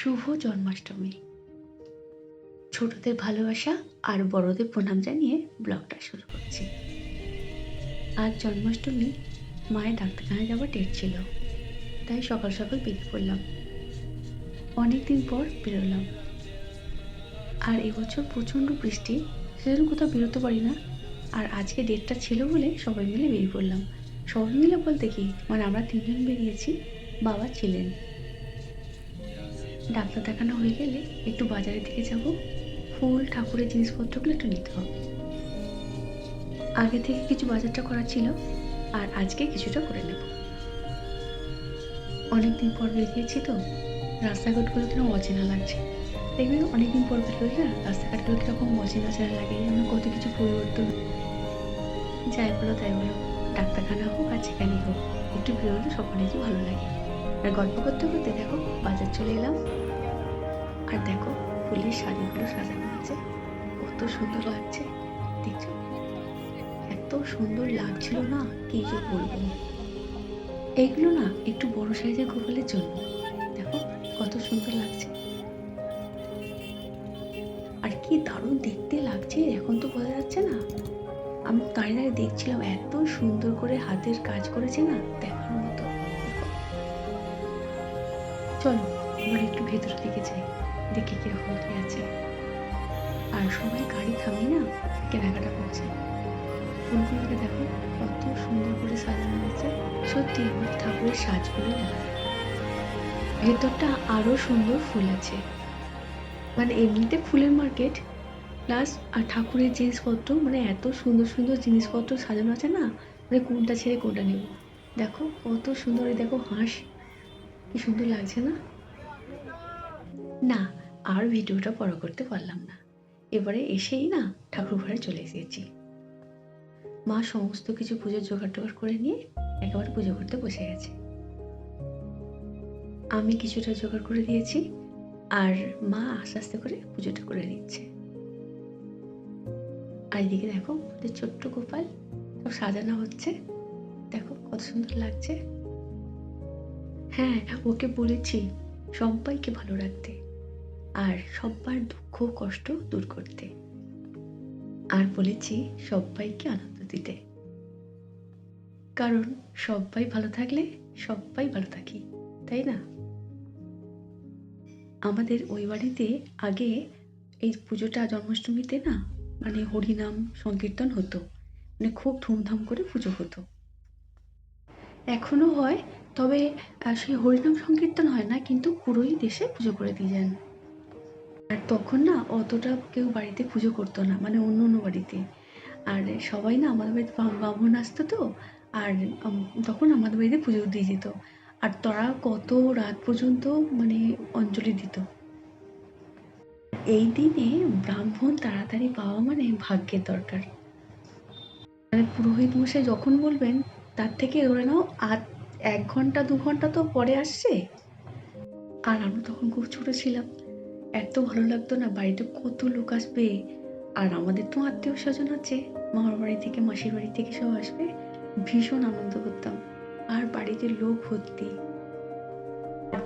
শুভ জন্মাষ্টমী। ছোটদের ভালোবাসা আর বড়দের প্রণাম জানিয়ে ব্লগটা শুরু করছি। আজ জন্মাষ্টমী, মায়ের ডাক্তারখানায় যাওয়ার ডেট ছিল, তাই সকাল সকাল বেরিয়ে পড়লাম। অনেকদিন পর বেরোলাম। আর এবছর প্রচণ্ড বৃষ্টি, সেজন্য কোথাও বেরোতে পারি না। আর আজকে ডেটটা ছিল বলে সবাই মিলে বেরিয়ে পড়লাম। সবাই মিলে বলতে কি, মানে আমরা 3জন বেরিয়েছি, বাবা ছিলেন। ডাক্তার দেখানো হয়ে গেলে একটু বাজারের দিকে যাব, ফুল ঠাকুরের জিনিসপত্রগুলো একটু নিতে হবে। আগে থেকে কিছু বাজারটা করা ছিল, আর আজকে কিছুটা করে নেব। অনেকদিন পর বেরিয়েছি তো, রাস্তাঘাটগুলো কিরকম অচেনা লাগছে। দেখবে অনেকদিন পর বেরোলে না, রাস্তাঘাটগুলো কিরকম অচেনা অচেনা লাগে, যেন কত কিছু পরিবর্তন। যাই বলো তাই বলো, ডাক্তারখানা হোক আর যেখানেই হোক, একটু বেরোলে সকলেরই ভালো লাগে। আর গল্প করতে করতে দেখো বাজার চলে এলাম। আর দেখো ফুলের শাড়িগুলো সাজানো আছে, কত সুন্দর লাগছে। দেখছো, এত সুন্দর লাগছিল না, কি যে বলবো। এইগুলো না একটু বড় সাইজের গোপালের জন্য, দেখো কত সুন্দর লাগছে। আর কি দারুণ দেখতে লাগছে, এখন তো বোঝা যাচ্ছে না। আমি দাঁড়িয়ে দাঁড়িয়ে দেখছিলাম, এত সুন্দর করে হাতের কাজ করেছে না, দেখার মতো। চলো এবার একটু ভেতরের দিকে যাই, দেখি কিরকম কি আছে। আর সবাই গাড়ি থামিয়ে না কেনাকাটা করছে। ফুলগুলোকে দেখো কত সুন্দর করে সাজানো হয়েছে, সত্যি আমাদের ঠাকুরের সাজগুলো দেখা যায়। ভেতরটা আরো সুন্দর ফুল আছে, মানে এমনিতে ফুলের মার্কেট প্লাস আর ঠাকুরের জিনিসপত্র, মানে এত সুন্দর সুন্দর জিনিসপত্র সাজানো আছে না, মানে কোনটা ছেড়ে কোনটা নেব। দেখো কত সুন্দর, এই দেখো হাঁস, কি সুন্দর লাগছে না। না, আর ভিডিওটা বড় করতে পারলাম না। এবারে এসেই না ঠাকুর ঘরে চলে এসেছি। মা সমস্ত কিছু পুজোর জোগাড় টোগাড় করে নিয়ে একেবারে পুজো করতে বসে গেছে। আমি কিছুটা জোগাড় করে দিয়েছি, আর মা আস্তে আস্তে করে পুজোটা করে নিচ্ছে। আর এদিকে দেখো ওদের ছোট্ট গোপাল সব সাজানো হচ্ছে, দেখো কত সুন্দর লাগছে। হ্যাঁ, ওকে বলেছি সবাইকে ভালো রাখতে আর সবার দুঃখ কষ্ট দূর করতে, আর বলেছি সবাইকে আনন্দ দিতে, কারণ সবাই ভালো থাকলে সবাই ভালো থাকি, তাই না? আমাদের ওই বাড়িতে আগে এই পুজোটা জন্মাষ্টমীতে না, মানে হরিনাম সংকীর্তন হতো, মানে খুব ধুমধাম করে পুজো হতো। এখনো হয়, তবে সেই হরিনাম সংকীর্তন হয় না, কিন্তু পুরোহিত এসে পুজো করে দিয়ে যান। আর তখন না অতটা কেউ বাড়িতে পুজো করতো না, মানে অন্য অন্য বাড়িতে। আর সবাই না আমাদের বাড়িতে ব্রাহ্মণ আসতো তো, আর তখন আমাদের বাড়িতে পুজো দিয়ে যেত। আর তারা কত রাত পর্যন্ত মানে অঞ্জলি দিত। এই দিনে ব্রাহ্মণ তাড়াতাড়ি পাওয়া মানে ভাগ্যের দরকার। মানে পুরোহিত মশাই যখন বলবেন, তার থেকে ধরে নাও 1 ঘন্টা 2 ঘন্টা তো পরে আসছে। আর আমরা তখন খুব ছোট ছিলাম, এত ভালো লাগতো না, বাড়িতে কত লোক আসবে। আর আমাদের তো আত্মীয় স্বজন আছে, মামার বাড়ি থেকে মাসির বাড়ি থেকে সব আসবে, ভীষণ আনন্দ করতাম। আর বাড়িতে লোক ভর্তি।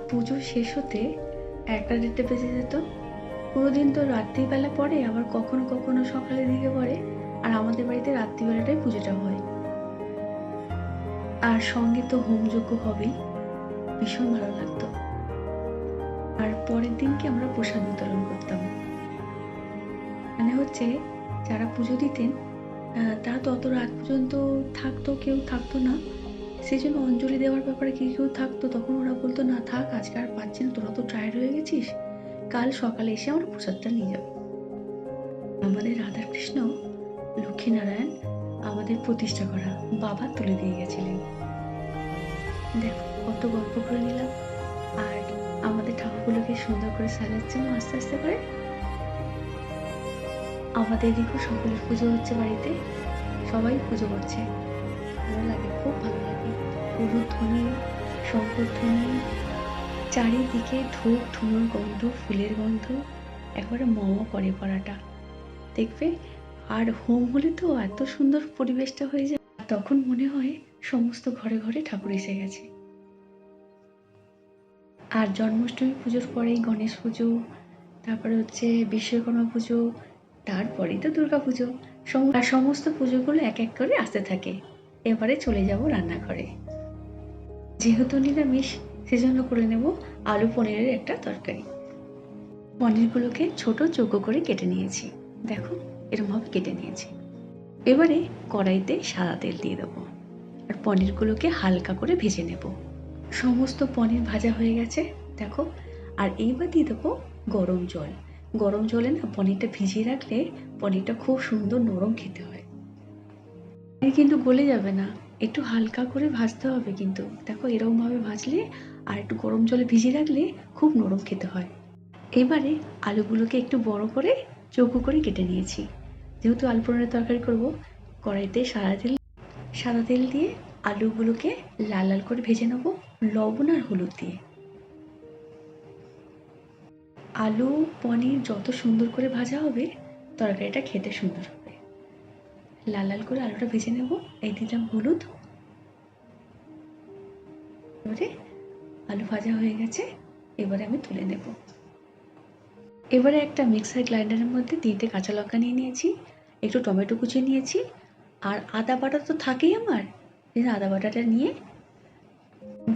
পুজো শেষ হতে 1টা 1:30 বেজে যেত। কোনোদিন তো রাত্রিবেলা পড়ে, আবার কখনো কখনো সকালের দিকে পড়ে। আর আমাদের বাড়িতে রাত্রিবেলাটাই পুজোটা হয়। আর সঙ্গে তো হোমযজ্ঞ হবেই, ভীষণ ভালো লাগতো। আর পরের দিনকে আমরা প্রসাদ বিতরণ করতাম। মানে হচ্ছে যারা পুজো দিতেন তারা তো অত রাত পর্যন্ত থাকতো, কেউ থাকতো না। সেই জন্য অঞ্জলি দেওয়ার ব্যাপারে কেউ থাকতো, তখন ওরা বলতো না থাক, আজকে আর পাচ্ছি না, তোরা তো টায়ার্ড হয়ে গেছিস, কাল সকালে এসে আমরা প্রসাদটা নিয়ে যাবো। আমাদের রাধাকৃষ্ণ লক্ষ্মীনারায়ণ আমাদের প্রতিষ্ঠা করা বাবা তুলে দিয়ে গেছিলেন। দেখো কত গল্প করে নিলাম। আর আমাদের ঠাকুরগুলোকে সুন্দর করে সাজাচ্ছে আস্তে আস্তে করে। আমাদের এদিকেও সকলের পুজো হচ্ছে বাড়িতে, সবাই পুজো করছে, ভালো লাগে, খুব ভালো লাগে। উলুধ্বনি, শঙ্খধ্বনি, চারিদিকে ধূপ ধুনোর গন্ধ, ফুলের গন্ধ, একবারে মমা করে পাড়াটা, দেখবে। আর হোম হলে তো এত সুন্দর পরিবেশটা হয়ে যায়, তখন মনে হয় সমস্ত ঘরে ঘরে ঠাকুর এসে গেছে। আর জন্মাষ্টমী পুজোর পরেই গণেশ পুজো, তারপরে হচ্ছে বিশ্বকর্মা পুজো, তারপরেই তো দুর্গা পুজো। আর সমস্ত পুজোগুলো এক এক করে আসতে থাকে। এবারে চলে যাব রান্নাঘরে। যেহেতু নিরামিষ, সেজন্য করে নেব আলু পনিরের একটা তরকারি। পনিরগুলোকে ছোট চৌকো করে কেটে নিয়েছি, দেখো এরকমভাবে কেটে নিয়েছি। এবারে কড়াইতে সাদা তেল দিয়ে দেবো আর পনিরগুলোকে হালকা করে ভেজে নেব। সমস্ত পনির ভাজা হয়ে গেছে, দেখো। আর এইবার দিয়ে দেবো গরম জল। গরম জলে না পনিরটা ভিজিয়ে রাখলে পনিরটা খুব সুন্দর নরম খেতে হয়। পনির কিন্তু গলে যাবে না, একটু হালকা করে ভাজতে হবে কিন্তু, দেখো এরকমভাবে ভাজলে আর একটু গরম জলে ভিজিয়ে রাখলে খুব নরম খেতে হয়। এবারে আলুগুলোকে একটু বড় করে চৌকো করে কেটে নিয়েছি। যেহেতু আলু পনিরের তরকারি করব, কড়াইতে সাদা তেল দিয়ে আলুগুলোকে লাল লাল করে ভেজে নেব লবণ আর হলুদ দিয়ে। আলু পনির যত সুন্দর করে ভাজা হবে তরকারিটা খেতে সুন্দর হবে। লাল লাল করে আলুটা ভেজে নেব। এই দিলাম হলুদ। এবারে আলু ভাজা হয়ে গেছে, এবারে আমি তুলে নেব। এবারে একটা মিক্সার গ্রাইন্ডারের মধ্যে 3টে কাঁচা লঙ্কা নিয়ে নিয়েছি, একটু টমেটো কুচি নিয়েছি, আর আদা বাটা তো থাকেই আমার। আদা বাটাটা নিয়ে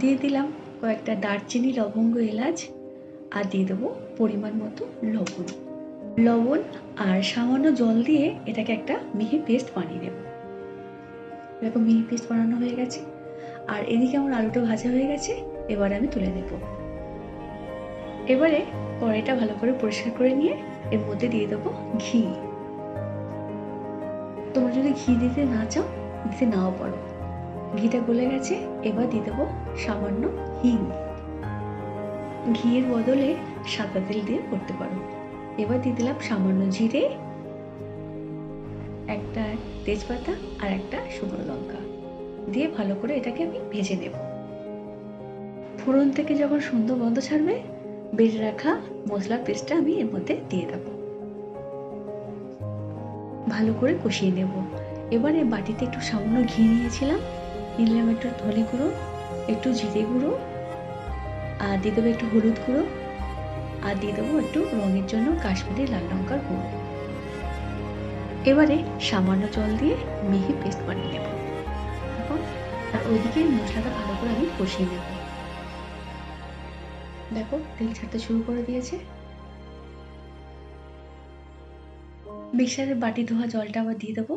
দিয়ে দিলাম কয়েকটা দারচিনি, লবঙ্গ, এলাচ, আর দিয়ে দেবো পরিমাণ মতো লবণ আর সামান্য জল দিয়ে এটাকে একটা মিহি পেস্ট বানিয়ে নেব। এরকম মিহি পেস্ট বানানো হয়ে গেছে, আর এদিকে আমার আলুটা ভাজা হয়ে গেছে। এবারে আমি তুলে নেব। এবারে কড়াইটা ভালো করে পরিষ্কার করে নিয়ে এর মধ্যে দিয়ে দেবো ঘি। তোমরা যদি ঘি দিতে না চাও, দিতে নাও পারো। ঘিটা গলে গেছে, এবার দিয়ে দেবো সামান্য হিং। ঘিয়ের বদলে সাদা তেল দিয়ে করতে পারো। এবার দিয়ে দিলাম সামান্য জিরে, একটা তেজপাতা আর একটা শুকনো লঙ্কা দিয়ে ভালো করে এটাকে আমি ভেজে নেব। ফোড়ন থেকে যখন সুন্দর গন্ধ ছাড়বে, বেটে রাখা মশলা পেস্টটা আমি এর মধ্যে দিয়ে দেবো। ভালো করে কষিয়ে নেব। এবারে বাটিতে একটু সামান্য ঘি নিয়েছিলাম, নিলাম একটু ধনে গুঁড়ো, একটু জিরে গুঁড়ো, আর দিয়ে দেবো একটু হলুদ গুঁড়ো, আর দিয়ে দেবো একটু রঙের জন্য কাশ্মীরি লাল লঙ্কার গুঁড়ো। এবারে সামান্য জল দিয়ে মিহি পেস্ট বানিয়ে নেব। আর ওইদিকে মশলাটা ভালো করে আমি কষিয়ে নেব। দেখো তেল ছাড়তে শুরু করে দিয়েছে। মিক্সারের বাটি ধোয়া জলটা আবার দিয়ে দেবো।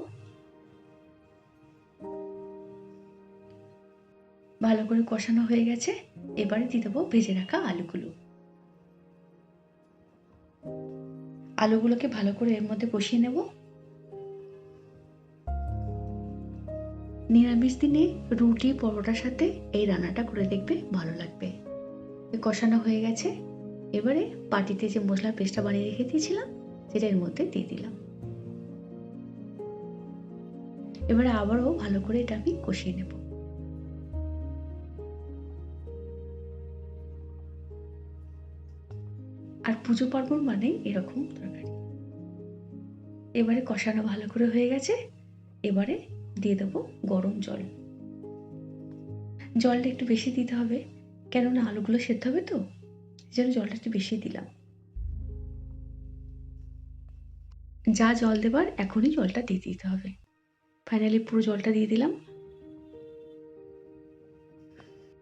ভালো করে কষানো হয়ে গেছে, এবারে দিয়ে দেবো ভেজে রাখা আলুগুলোকে ভালো করে এর মধ্যে কষিয়ে নেব। নিরামিষ দিনে রুটি পরোটার সাথে এই রান্নাটা করে দেখবে, ভালো লাগবে। কষানো হয়ে গেছে, এবারে বাটিতে যে মশলার পেস্টটা বানিয়ে রেখে দিয়েছিলাম সেটা এর মধ্যে দিয়ে দিলাম। এবারে আবারও ভালো করে এটা আমি কষিয়ে নেব। আর পুজো পার্বণ মানে এরকম তরকারি। এবারে কষানো ভালো করে হয়ে গেছে, এবারে দিয়ে দেবো গরম জল। জলটা একটু বেশি দিতে হবে, কেননা আলুগুলো সেদ্ধ হবে তো, এই জন্য জলটা একটু বেশি দিলাম। যা জল দেবার এখনই জলটা দিয়ে দিতে হবে। ফাইনালি পুরো জলটা দিয়ে দিলাম।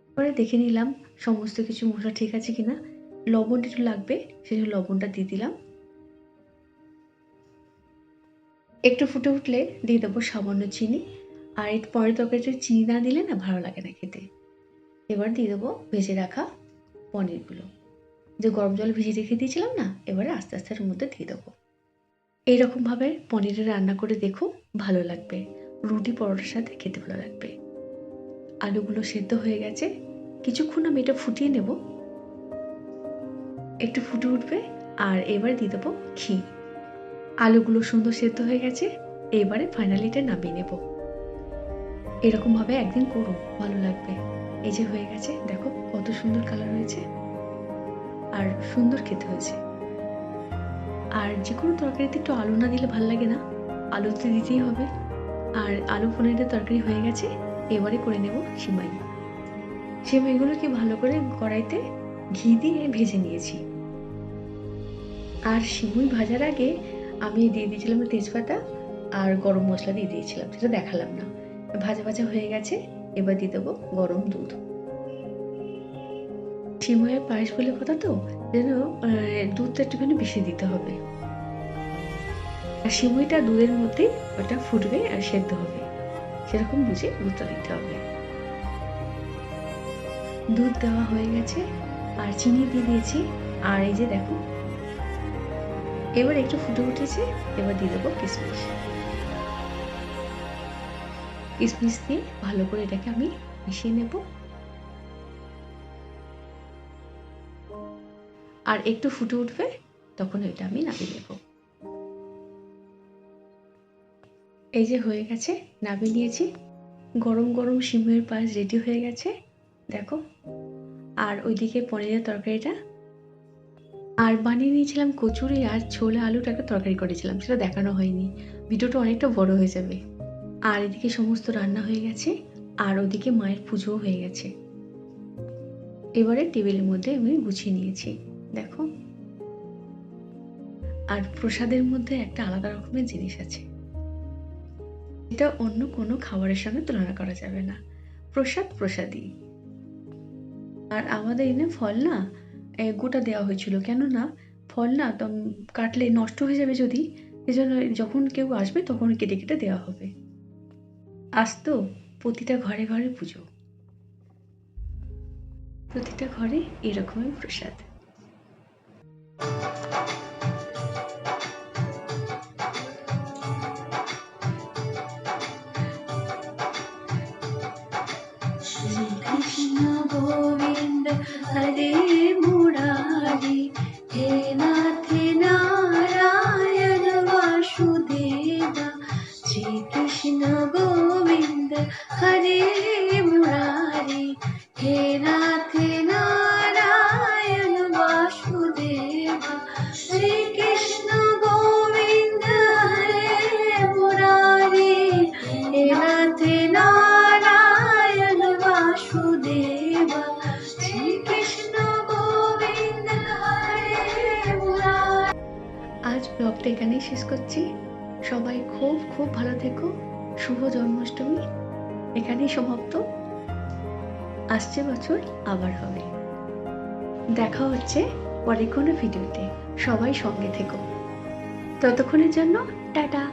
এবারে দেখে নিলাম সমস্ত কিছু মশলা ঠিক আছে কিনা। লবণ একটু লাগবে, সেজন্য লবণটা দিয়ে দিলাম। একটু ফুটে উঠলে দিয়ে দেবো সামান্য চিনি, আর একটু পরের তরকারিতে চিনি না দিলে না ভালো লাগে না খেতে। এবার দিয়ে দেবো ভেজে রাখা পনিরগুলো, যে গরম জল ভিজিয়ে রেখে দিয়েছিলাম না, এবারে আস্তে আস্তে এর মধ্যে দিয়ে দেবো। এইরকমভাবে পনিরের রান্না করে দেখো, ভালো লাগবে। রুটি পরোটার সাথে খেতে ভালো লাগবে। আলুগুলো সেদ্ধ হয়ে গেছে, কিছুক্ষণ আমি এটা ফুটিয়ে নেব। একটু ফুটে উঠবে, আর এবারে দিয়ে দেবো ঘি। আলুগুলো সুন্দর সেদ্ধ হয়ে গেছে, এবারে ফাইনালি এটা নামিয়ে নেব। এরকমভাবে একদিন করো, ভালো লাগবে। এই যে হয়ে গেছে, দেখো কত সুন্দর কালার হয়েছে আর সুন্দর খেতে হয়েছে। আর যে কোনো তরকারিতে একটু আলু না দিলে ভালো লাগে না, আলু তো দিতেই হবে। আর আলু পনিরের তরকারি হয়ে গেছে, এবারে করে নেব সিমাই। সিমাইগুলোকে ভালো করে কড়াইতে ঘি দিয়ে ভেজে নিয়েছি। আর সিমুই ভাজার আগে আমি দিয়ে দিয়েছিলাম তেজপাতা আর গরম মশলা দিয়ে দিয়েছিলাম, সেটা দেখালাম না। ভাজা ভাজা হয়ে গেছে, এবার দিয়ে দেবো গরম দুধ। সিমুইয়ের পায়েস বলে কথা তো, যেন দুধটা একটুখানি বেশি দিতে হবে। আর সিমুইটা দুধের মধ্যেই ওটা ফুটবে আর সেদ্ধ হবে, সেরকম বুঝে দুধটা দিতে হবে। দুধ দেওয়া হয়ে গেছে আর চিনি দিয়ে দিয়েছি। আর এই যে দেখো, এবার একটু ফুটে উঠেছে, এবার দিয়ে দেবো কিশমিশ। কিশমিশ দিয়ে ভালো করে এটাকে আমি মিশিয়ে নেব। আর একটু ফুটে উঠবে, তখন এটা আমি নামিয়ে নেব। এই যে হয়ে গেছে, নামিয়ে নিয়েছি। গরম গরম সিমুইয়ের পায়েস রেডি হয়ে গেছে, দেখো। আর ওইদিকে পনিরের তরকারিটা, আর বানিয়ে নিয়েছিলাম কচুরি আর ছোলা আলুর একটা তরকারি করেছিলাম, সেটা দেখানো হয়নি, ভিডিওটা অনেকটা বড় হয়ে যাবে। আর এদিকে সমস্ত রান্না হয়ে গেছে, আর ওদিকে মায়ের পুজোও হয়ে গেছে। এবারে টেবিলের মধ্যে আমি গুছিয়ে নিয়েছি, দেখো। আর প্রসাদের মধ্যে একটা আলাদা রকমের জিনিস আছে, এটা অন্য কোনো খাবারের সঙ্গে তুলনা করা যাবে না। প্রসাদ প্রসাদই। আর আমাদের এনে ফল না গোটা দেওয়া হয়েছিল, কেননা ফল না কাটলে নষ্ট হয়ে যাবে যদি, সেজন্য যখন কেউ আসবে তখন কেটে কেটে দেওয়া হবে। আজ তো প্রতিটা ঘরে ঘরে পুজো, প্রতিটা ঘরে এরকমই প্রসাদ। শ্রীকৃষ্ণ গোবিন্দ হরে মুরারি, হে নাথ নারায়ণ বাসুদেবা। শ্রীকৃষ্ণ গোবিন্দ হরে মুরারি, হে নাথ নারায়ণ বাসুদেবা। শ্রীকৃষ্ণ গোবিন্দ হরে মুরারি, হে নাথ নারায়ণ বাসুদেবা। শ্রীকৃষ্ণ গোবিন্দ হরে মুরারি। আজ ব্লগটা এখানেই শেষ করছি। সবাই খুব খুব ভালো থেকো। শুভ জন্মাষ্টমী এখানেই সমাপ্ত। আসছে বছর আবার হবে। দেখা হচ্ছে পরে কোনো ভিডিওতে। সবাই সঙ্গে থেকো। ততক্ষণের জন্য টাটা।